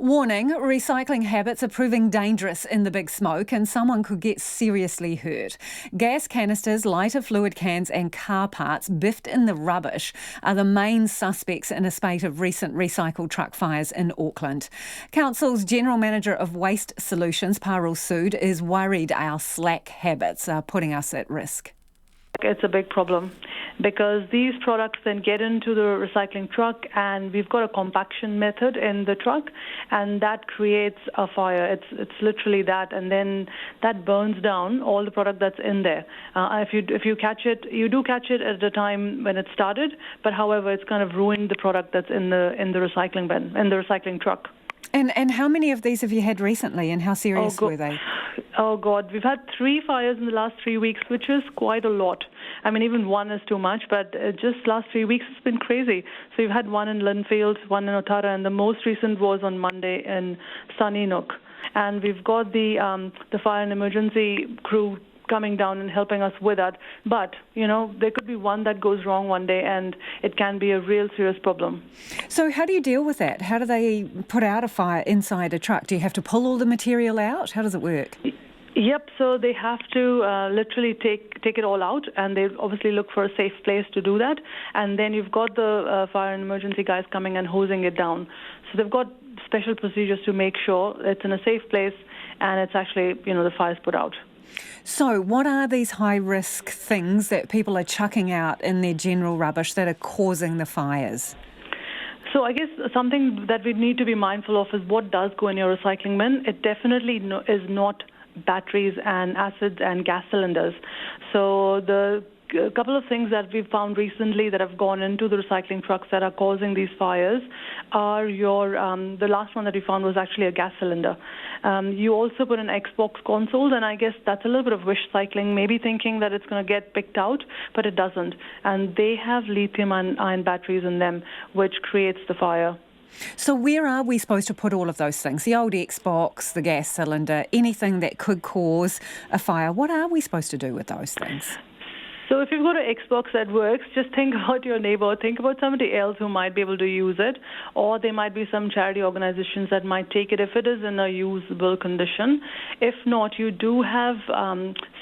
Warning, recycling habits are proving dangerous in the big smoke and someone could get seriously hurt. Gas canisters, lighter fluid cans and car parts biffed in the rubbish are the main suspects in a spate of recent recycled truck fires in Auckland. Council's General Manager of Waste Solutions, Parul Sood, is worried our slack habits are putting us at risk. It's a big problem because these products then get into the recycling truck and we've got a compaction method in the truck and that creates a fire. It's literally that, and then that burns down all the product that's in there. If you catch it, you do catch it at the time when it started, but however, it's kind of ruined the product that's in the recycling bin, in the recycling truck. And how many of these have you had recently and how serious were they? Oh, God. We've had 3 fires in the last 3 weeks, which is quite a lot. I mean, even one is too much, but just last 3 weeks it's been crazy. So we've had one in Linfield, one in Otara, and the most recent was on Monday in Sunny Nook. And we've got the fire and emergency crew coming down and helping us with that. But, there could be one that goes wrong one day and it can be a real serious problem. So how do you deal with that? How do they put out a fire inside a truck? Do you have to pull all the material out? How does it work? Yep, so they have to literally take it all out, and they obviously look for a safe place to do that. And then you've got the fire and emergency guys coming and hosing it down. So they've got special procedures to make sure it's in a safe place and it's actually, the fire's put out. So what are these high-risk things that people are chucking out in their general rubbish that are causing the fires? So I guess something that we need to be mindful of is what does go in your recycling bin. It definitely is not batteries and acids and gas cylinders. So a couple of things that we've found recently that have gone into the recycling trucks that are causing these fires are the last one that we found was actually a gas cylinder. You also put in Xbox consoles, and I guess that's a little bit of wish cycling, maybe thinking that it's going to get picked out, but it doesn't. And they have lithium-ion batteries in them, which creates the fire. So where are we supposed to put all of those things? The old Xbox, the gas cylinder, anything that could cause a fire. What are we supposed to do with those things? So if you've got an Xbox that works, just think about your neighbor. Think about somebody else who might be able to use it. Or there might be some charity organizations that might take it if it is in a usable condition. If not, you do have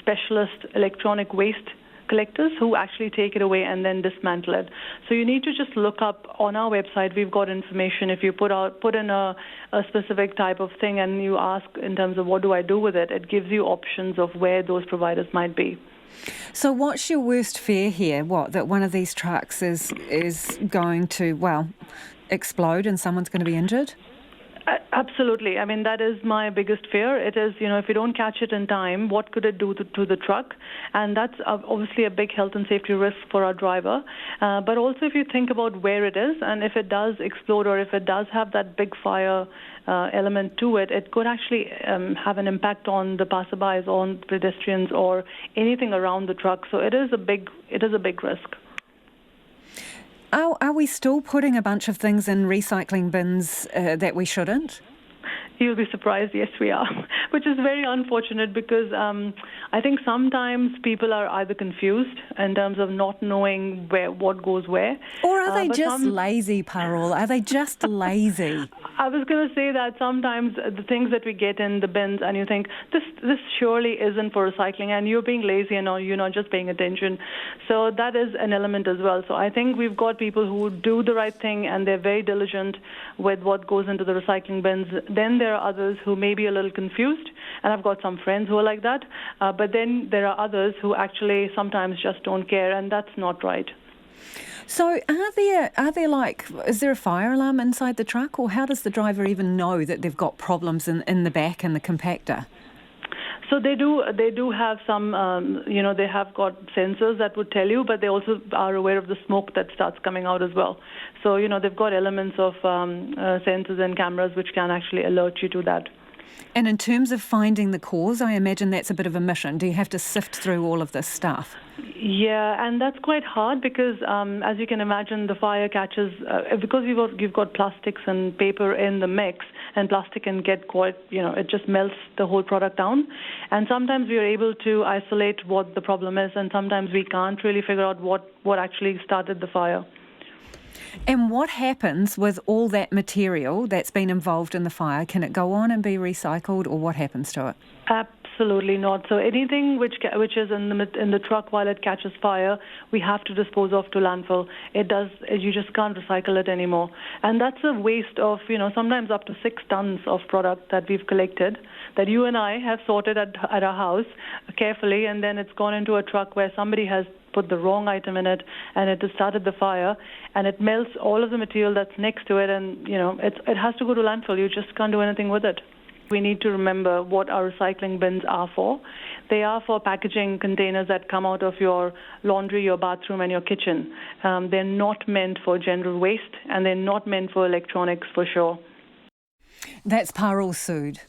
specialist electronic waste collectors who actually take it away and then dismantle it. So you need to just look up on our website. We've got information. If you put in a specific type of thing and you ask in terms of what do I do with it, it gives you options of where those providers might be. So what's your worst fear here? That one of these trucks is going to, explode and someone's going to be injured? Absolutely. I mean, that is my biggest fear. It is, if you don't catch it in time, what could it do to the truck? And that's obviously a big health and safety risk for our driver. But also if you think about where it is and if it does explode or if it does have that big fire element to it, it could actually have an impact on the passerbys, on pedestrians or anything around the truck. So it is a big risk. Are we still putting a bunch of things in recycling bins that we shouldn't? You'll be surprised, yes, we are, which is very unfortunate because I think sometimes people are either confused in terms of not knowing what goes where. Or are they just lazy, Parul? Are they just lazy? I was going to say that sometimes the things that we get in the bins and you think, this surely isn't for recycling, and you're being lazy and you're not just paying attention. So that is an element as well. So I think we've got people who do the right thing and they're very diligent with what goes into the recycling bins. Then there are others who may be a little confused, and I've got some friends who are like that. But then there are others who actually sometimes just don't care, and that's not right. So is there a fire alarm inside the truck, or how does the driver even know that they've got problems in the back and the compactor? So they do have some, they have got sensors that would tell you, but they also are aware of the smoke that starts coming out as well. So, they've got elements of sensors and cameras which can actually alert you to that. And in terms of finding the cause, I imagine that's a bit of a mission. Do you have to sift through all of this stuff? Yeah, and that's quite hard because, as you can imagine, the fire catches, because you've got plastics and paper in the mix, and plastic can get quite, it just melts the whole product down. And sometimes we are able to isolate what the problem is, and sometimes we can't really figure out what actually started the fire. And what happens with all that material that's been involved in the fire? Can it go on and be recycled, or what happens to it? Absolutely not. So anything which is in the truck while it catches fire, we have to dispose of to landfill. You just can't recycle it anymore, and that's a waste of sometimes up to 6 tons of product that we've collected, that you and I have sorted at our house carefully, and then it's gone into a truck where somebody has put the wrong item in it, and it has started the fire, and it melts all of the material that's next to it, and it has to go to landfill. You just can't do anything with it. We need to remember what our recycling bins are for. They are for packaging containers that come out of your laundry, your bathroom, and your kitchen. They're not meant for general waste, and they're not meant for electronics for sure. That's Parul Sood.